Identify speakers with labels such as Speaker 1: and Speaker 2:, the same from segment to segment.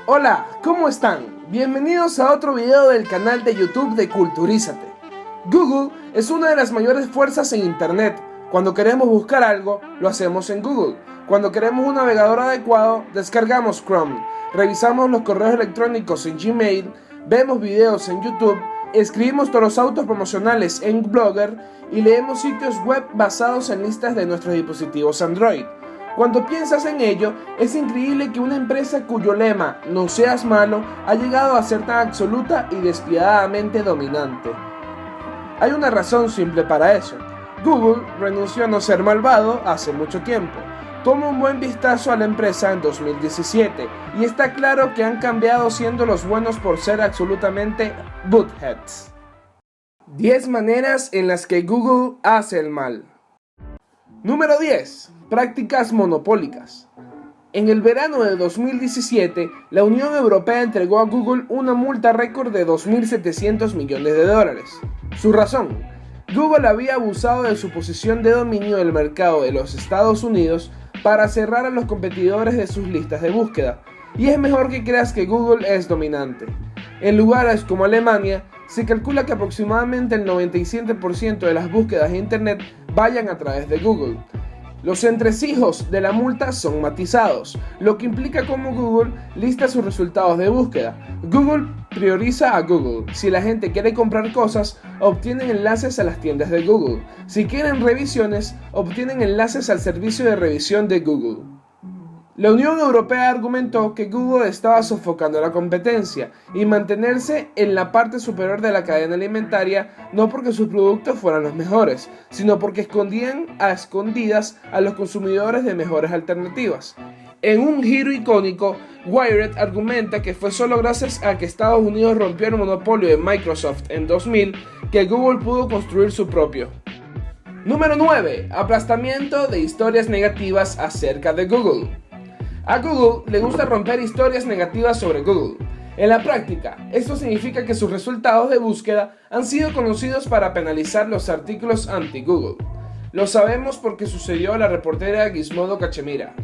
Speaker 1: Hola, ¿cómo están? Bienvenidos a otro video del canal de YouTube de Culturízate. Google es una de las mayores fuerzas en Internet. Cuando queremos buscar algo, lo hacemos en Google. Cuando queremos un navegador adecuado, descargamos Chrome. Revisamos los correos electrónicos en Gmail, vemos videos en YouTube, escribimos todos los autos promocionales en Blogger y leemos sitios web basados en listas de nuestros dispositivos Android. Cuando piensas en ello, es increíble que una empresa cuyo lema "no seas malo" ha llegado a ser tan absoluta y despiadadamente dominante. Hay una razón simple para eso. Google renunció a no ser malvado hace mucho tiempo. Toma un buen vistazo a la empresa en 2017 y está claro que han cambiado siendo los buenos por ser absolutamente buttheads. 10 maneras en las que Google hace el mal. Número 10. Prácticas monopólicas. En el verano de 2017, la Unión Europea entregó a Google una multa récord de 2.700 millones de dólares. Su razón: Google había abusado de su posición de dominio del mercado de los Estados Unidos para cerrar a los competidores de sus listas de búsqueda. Y es mejor que creas que Google es dominante. En lugares como Alemania, se calcula que aproximadamente el 97% de las búsquedas de Internet vayan a través de Google. Los entresijos de la multa son matizados, lo que implica cómo Google lista sus resultados de búsqueda. Google prioriza a Google. Si la gente quiere comprar cosas, obtienen enlaces a las tiendas de Google. Si quieren revisiones, obtienen enlaces al servicio de revisión de Google. La Unión Europea argumentó que Google estaba sofocando la competencia y mantenerse en la parte superior de la cadena alimentaria, no porque sus productos fueran los mejores, sino porque escondían a escondidas a los consumidores de mejores alternativas. En un giro icónico, Wired argumenta que fue solo gracias a que Estados Unidos rompió el monopolio de Microsoft en 2000 que Google pudo construir su propio. Número 9. Aplastamiento de historias negativas acerca de Google. A Google le gusta romper historias negativas sobre Google. En la práctica, esto significa que sus resultados de búsqueda han sido conocidos para penalizar los artículos anti-Google. Lo sabemos porque sucedió a la reportera Gizmodo Cachemira.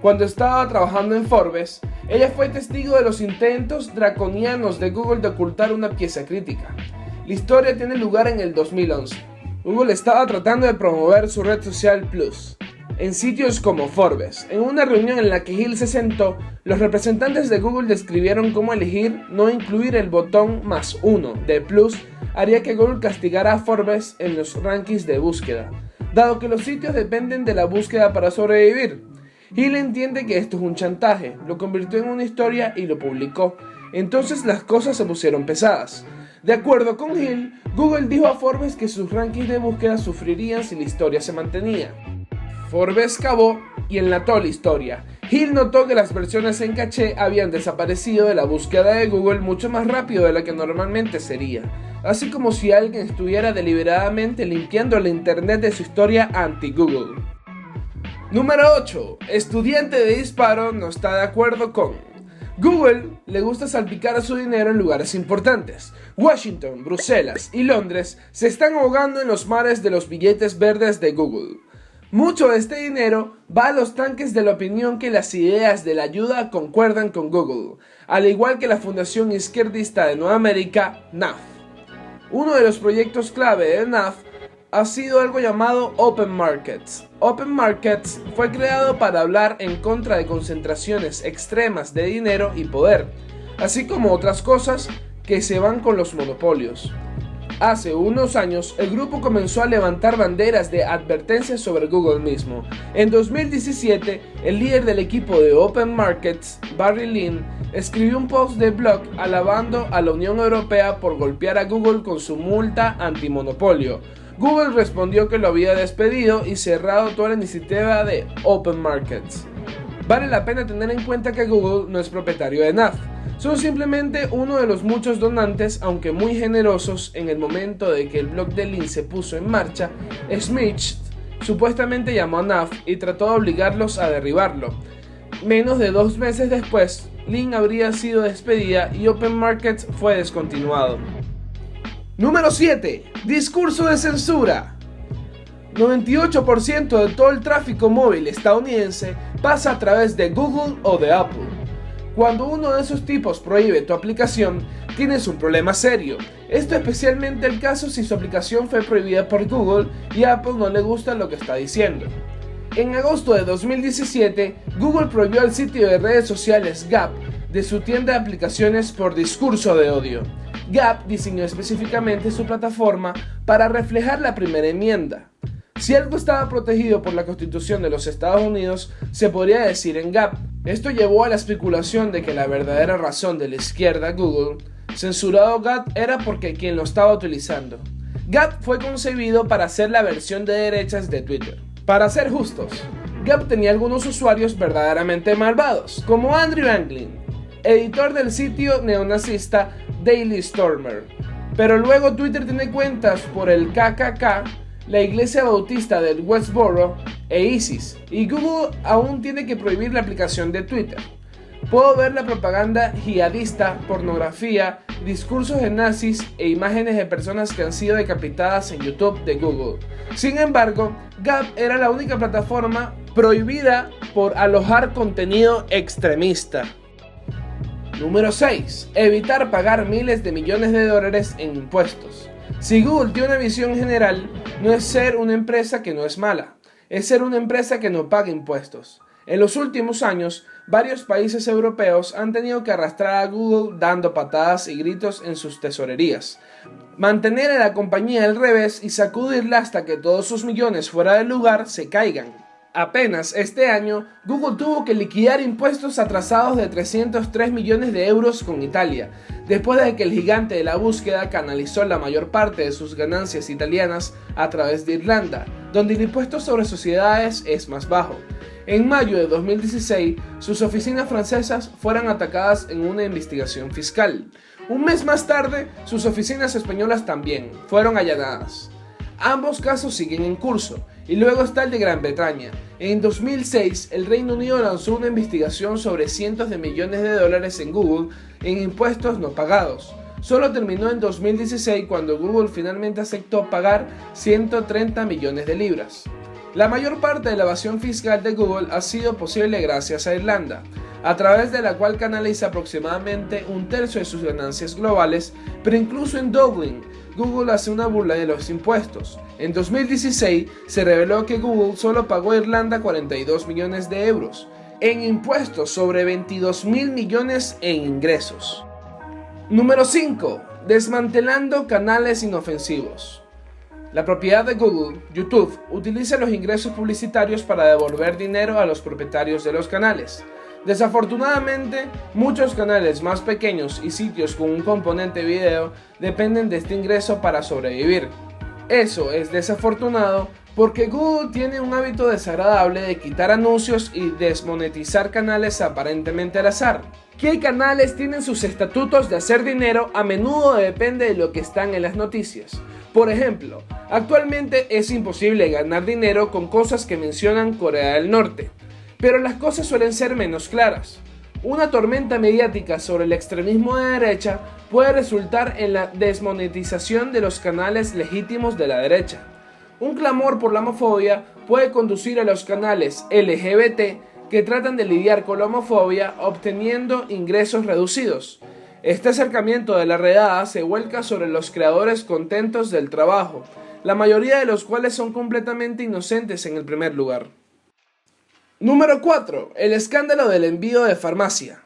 Speaker 1: Cuando estaba trabajando en Forbes, ella fue testigo de los intentos draconianos de Google de ocultar una pieza crítica. La historia tiene lugar en el 2011. Google estaba tratando de promover su red social Plus en sitios como Forbes. En una reunión en la que Hill se sentó, los representantes de Google describieron cómo elegir no incluir el botón +1 de Plus haría que Google castigara a Forbes en los rankings de búsqueda, dado que los sitios dependen de la búsqueda para sobrevivir. Hill entiende que esto es un chantaje, lo convirtió en una historia y lo publicó. Entonces las cosas se pusieron pesadas. De acuerdo con Hill, Google dijo a Forbes que sus rankings de búsqueda sufrirían si la historia se mantenía. Forbes cavó y enlató la historia. Hill notó que las versiones en caché habían desaparecido de la búsqueda de Google mucho más rápido de lo que normalmente sería, así como si alguien estuviera deliberadamente limpiando la internet de su historia anti-Google. Número 8. Estudiante de disparo no está de acuerdo con Google. Le gusta salpicar a su dinero en lugares importantes. Washington, Bruselas y Londres se están ahogando en los mares de los billetes verdes de Google. Mucho de este dinero va a los tanques de la opinión que las ideas de la ayuda concuerdan con Google, al igual que la Fundación Izquierdista de Nueva América, NAF. Uno de los proyectos clave de NAF ha sido algo llamado Open Markets. Open Markets fue creado para hablar en contra de concentraciones extremas de dinero y poder, así como otras cosas que se van con los monopolios. Hace unos años, el grupo comenzó a levantar banderas de advertencias sobre Google mismo. En 2017, el líder del equipo de Open Markets, Barry Lin, escribió un post de blog alabando a la Unión Europea por golpear a Google con su multa antimonopolio. Google respondió que lo había despedido y cerrado toda la iniciativa de Open Markets. Vale la pena tener en cuenta que Google no es propietario de NAF. Son simplemente uno de los muchos donantes, aunque muy generosos. En el momento de que el blog de Lin se puso en marcha, Smith supuestamente llamó a NAF y trató de obligarlos a derribarlo. Menos de 2 meses después, Lin habría sido despedida y Open Markets fue descontinuado. Número 7. Discurso de censura. 98% de todo el tráfico móvil estadounidense pasa a través de Google o de Apple. Cuando uno de esos tipos prohíbe tu aplicación, tienes un problema serio. Esto es especialmente el caso si su aplicación fue prohibida por Google y a Apple no le gusta lo que está diciendo. En agosto de 2017, Google prohibió el sitio de redes sociales Gap de su tienda de aplicaciones por discurso de odio. Gap diseñó específicamente su plataforma para reflejar la primera enmienda. Si algo estaba protegido por la Constitución de los Estados Unidos, se podría decir en Gap. Esto llevó a la especulación de que la verdadera razón de la izquierda Google censurado Gap era porque quien lo estaba utilizando. Gap fue concebido para ser la versión de derechas de Twitter. Para ser justos, Gap tenía algunos usuarios verdaderamente malvados, como Andrew Anglin, editor del sitio neonazista Daily Stormer. Pero luego Twitter tiene cuentas por el KKK, la Iglesia Bautista del Westboro e ISIS, y Google aún tiene que prohibir la aplicación de Twitter. Puedo ver la propaganda jihadista, pornografía, discursos de nazis e imágenes de personas que han sido decapitadas en YouTube de Google. Sin embargo, Gap era la única plataforma prohibida por alojar contenido extremista. Número 6. Evitar pagar miles de millones de dólares en impuestos. Si Google tiene una visión general, no es ser una empresa que no es mala, es ser una empresa que no paga impuestos. En los últimos años, varios países europeos han tenido que arrastrar a Google dando patadas y gritos en sus tesorerías, mantener a la compañía al revés y sacudirla hasta que todos sus millones fuera del lugar se caigan. Apenas este año, Google tuvo que liquidar impuestos atrasados de 303 millones de euros con Italia, después de que el gigante de la búsqueda canalizó la mayor parte de sus ganancias italianas a través de Irlanda, donde el impuesto sobre sociedades es más bajo. En mayo de 2016, sus oficinas francesas fueron atacadas en una investigación fiscal. Un mes más tarde, sus oficinas españolas también fueron allanadas. Ambos casos siguen en curso, y luego está el de Gran Bretaña. En 2006, el Reino Unido lanzó una investigación sobre cientos de millones de dólares en Google en impuestos no pagados. Solo terminó en 2016 cuando Google finalmente aceptó pagar 130 millones de libras. La mayor parte de la evasión fiscal de Google ha sido posible gracias a Irlanda, a través de la cual canaliza aproximadamente un tercio de sus ganancias globales, pero incluso en Dublín, Google hace una burla de los impuestos. En 2016 se reveló que Google solo pagó a Irlanda 42 millones de euros en impuestos sobre 22 mil millones en ingresos. Número 5. Desmantelando canales inofensivos. La propiedad de Google, YouTube, utiliza los ingresos publicitarios para devolver dinero a los propietarios de los canales. Desafortunadamente, muchos canales más pequeños y sitios con un componente video dependen de este ingreso para sobrevivir. Eso es desafortunado porque Google tiene un hábito desagradable de quitar anuncios y desmonetizar canales aparentemente al azar. ¿Qué canales tienen sus estatutos de hacer dinero? A menudo depende de lo que están en las noticias. Por ejemplo, actualmente es imposible ganar dinero con cosas que mencionan Corea del Norte, pero las cosas suelen ser menos claras. Una tormenta mediática sobre el extremismo de derecha puede resultar en la desmonetización de los canales legítimos de la derecha. Un clamor por la homofobia puede conducir a los canales LGBT que tratan de lidiar con la homofobia obteniendo ingresos reducidos. Este acercamiento de la redada se vuelca sobre los creadores contentos del trabajo, la mayoría de los cuales son completamente inocentes en el primer lugar. Número 4. El escándalo del envío de farmacia.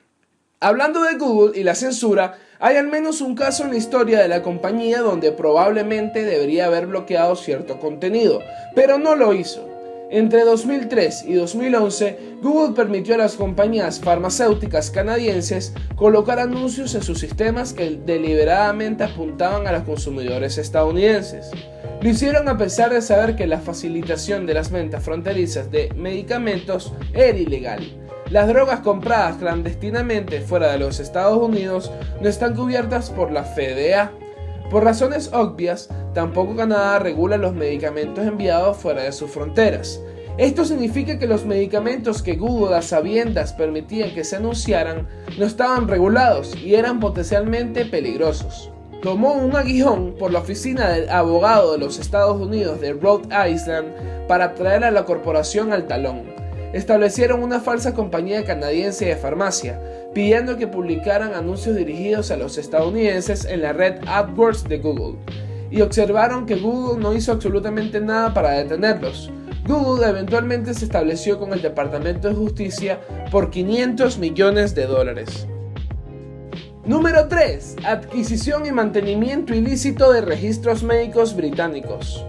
Speaker 1: Hablando de Google y la censura, hay al menos un caso en la historia de la compañía donde probablemente debería haber bloqueado cierto contenido, pero no lo hizo. Entre 2003 y 2011, Google permitió a las compañías farmacéuticas canadienses colocar anuncios en sus sistemas que deliberadamente apuntaban a los consumidores estadounidenses. Lo hicieron a pesar de saber que la facilitación de las ventas fronterizas de medicamentos era ilegal. Las drogas compradas clandestinamente fuera de los Estados Unidos no están cubiertas por la FDA. Por razones obvias, tampoco Canadá regula los medicamentos enviados fuera de sus fronteras. Esto significa que los medicamentos que Google a sabiendas permitía que se anunciaran no estaban regulados y eran potencialmente peligrosos. tomó un aguijón por la oficina del abogado de los Estados Unidos de Rhode Island para traer a la corporación al talón. Establecieron una falsa compañía canadiense de farmacia, pidiendo que publicaran anuncios dirigidos a los estadounidenses en la red AdWords de Google, y observaron que Google no hizo absolutamente nada para detenerlos. Google eventualmente se estableció con el Departamento de Justicia por $500 millones. Número 3. Adquisición y mantenimiento ilícito de registros médicos británicos.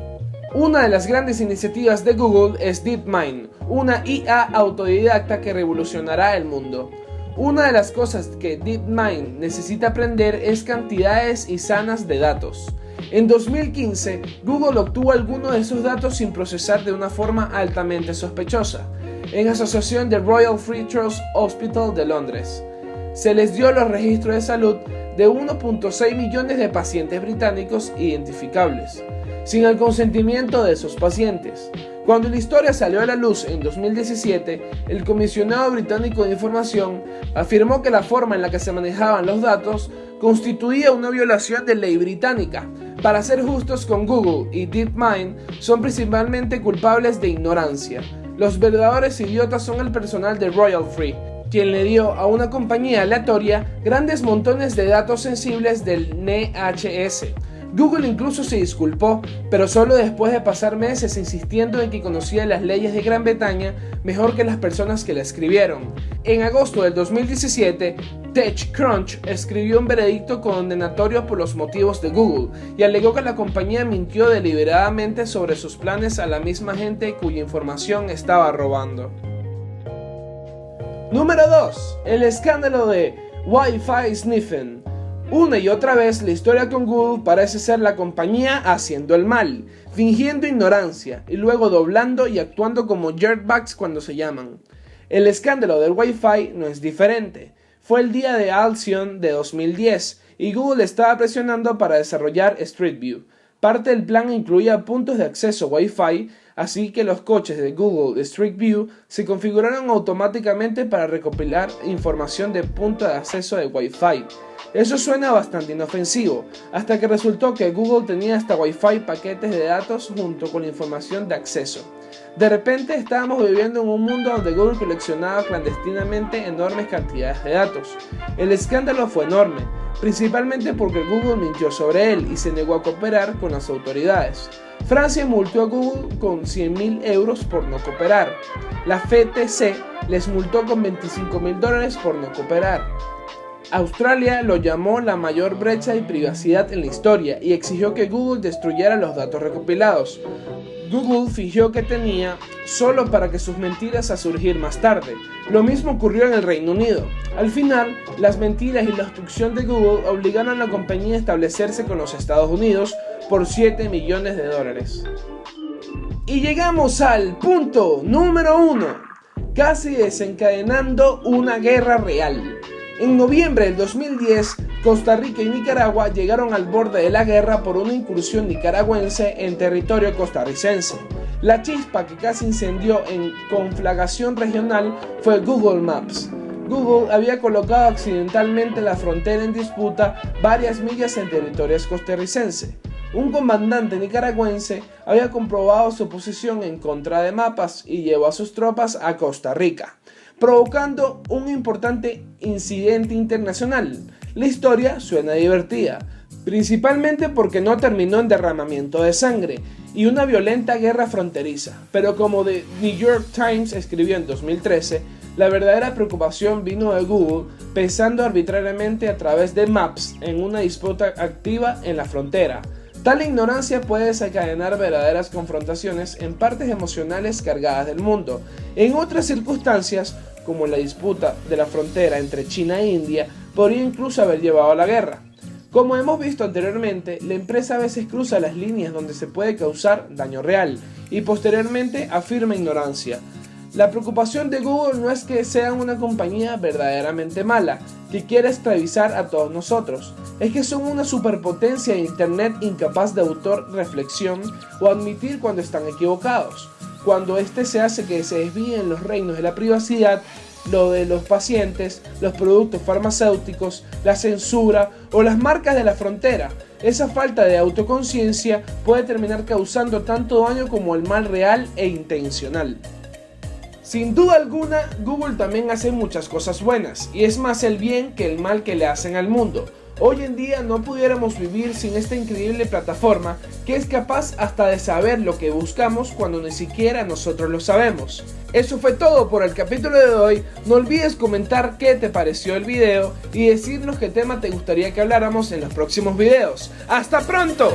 Speaker 1: Una de las grandes iniciativas de Google es DeepMind, una IA autodidacta que revolucionará el mundo. Una de las cosas que DeepMind necesita aprender es cantidades insanas de datos. En 2015, Google obtuvo algunos de esos datos sin procesar de una forma altamente sospechosa, en asociación de Royal Free Trust Hospital de Londres. Se les dio los registros de salud de 1.6 millones de pacientes británicos identificables, sin el consentimiento de esos pacientes. Cuando la historia salió a la luz en 2017, el Comisionado Británico de Información afirmó que la forma en la que se manejaban los datos constituía una violación de ley británica. Para ser justos con Google y DeepMind, son principalmente culpables de ignorancia. Los verdaderos idiotas son el personal de Royal Free, quien le dio a una compañía aleatoria grandes montones de datos sensibles del NHS. Google incluso se disculpó, pero solo después de pasar meses insistiendo en que conocía las leyes de Gran Bretaña mejor que las personas que la escribieron. En agosto del 2017, TechCrunch escribió un veredicto condenatorio por los motivos de Google y alegó que la compañía mintió deliberadamente sobre sus planes a la misma gente cuya información estaba robando. Número 2. El escándalo de Wi-Fi Sniffing. Una y otra vez la historia con Google parece ser la compañía haciendo el mal, fingiendo ignorancia y luego doblando y actuando como jerkbags cuando se llaman. El escándalo del Wi-Fi no es diferente. Fue el día de Halcyon de 2010 y Google estaba presionando para desarrollar Street View. Parte del plan incluía puntos de acceso Wi-Fi, así que los coches de Google Street View se configuraron automáticamente para recopilar información de punto de acceso de Wi-Fi. Eso suena bastante inofensivo, hasta que resultó que Google tenía hasta Wi-Fi paquetes de datos junto con la información de acceso. De repente estábamos viviendo en un mundo donde Google coleccionaba clandestinamente enormes cantidades de datos. El escándalo fue enorme, principalmente porque Google mintió sobre él y se negó a cooperar con las autoridades. Francia multó a Google con 100.000 euros por no cooperar. La FTC les multó con $25.000 por no cooperar. Australia lo llamó la mayor brecha de privacidad en la historia y exigió que Google destruyera los datos recopilados. Google fingió que tenía solo para que sus mentiras a surgir más tarde. Lo mismo ocurrió en el Reino Unido. Al final, las mentiras y la obstrucción de Google obligaron a la compañía a establecerse con los Estados Unidos por $7 millones. Y llegamos al punto número 1, casi desencadenando una guerra real. En noviembre del 2010, Costa Rica y Nicaragua llegaron al borde de la guerra por una incursión nicaragüense en territorio costarricense. La chispa que casi incendió en conflagración regional fue Google Maps. Google había colocado accidentalmente la frontera en disputa varias millas en territorio costarricense. Un comandante nicaragüense había comprobado su posición en contra de Mapas y llevó a sus tropas a Costa Rica, provocando un importante incidente internacional. La historia suena divertida, principalmente porque no terminó en derramamiento de sangre y una violenta guerra fronteriza, pero como The New York Times escribió en 2013, la verdadera preocupación vino de Google pensando arbitrariamente a través de Maps en una disputa activa en la frontera. Tal ignorancia puede desencadenar verdaderas confrontaciones en partes emocionales cargadas del mundo. En otras circunstancias, como la disputa de la frontera entre China e India, podría incluso haber llevado a la guerra. Como hemos visto anteriormente, la empresa a veces cruza las líneas donde se puede causar daño real y posteriormente afirma ignorancia. La preocupación de Google no es que sea una compañía verdaderamente mala, que quiera esclavizar a todos nosotros. Es que son una superpotencia de internet incapaz de autorreflexión o admitir cuando están equivocados. Cuando este se hace que se desvíen los reinos de la privacidad, lo de los pacientes, los productos farmacéuticos, la censura o las marcas de la frontera. Esa falta de autoconciencia puede terminar causando tanto daño como el mal real e intencional. Sin duda alguna, Google también hace muchas cosas buenas, y es más el bien que el mal que le hacen al mundo. Hoy en día no pudiéramos vivir sin esta increíble plataforma que es capaz hasta de saber lo que buscamos cuando ni siquiera nosotros lo sabemos. Eso fue todo por el capítulo de hoy. No olvides comentar qué te pareció el video y decirnos qué tema te gustaría que habláramos en los próximos videos. ¡Hasta pronto!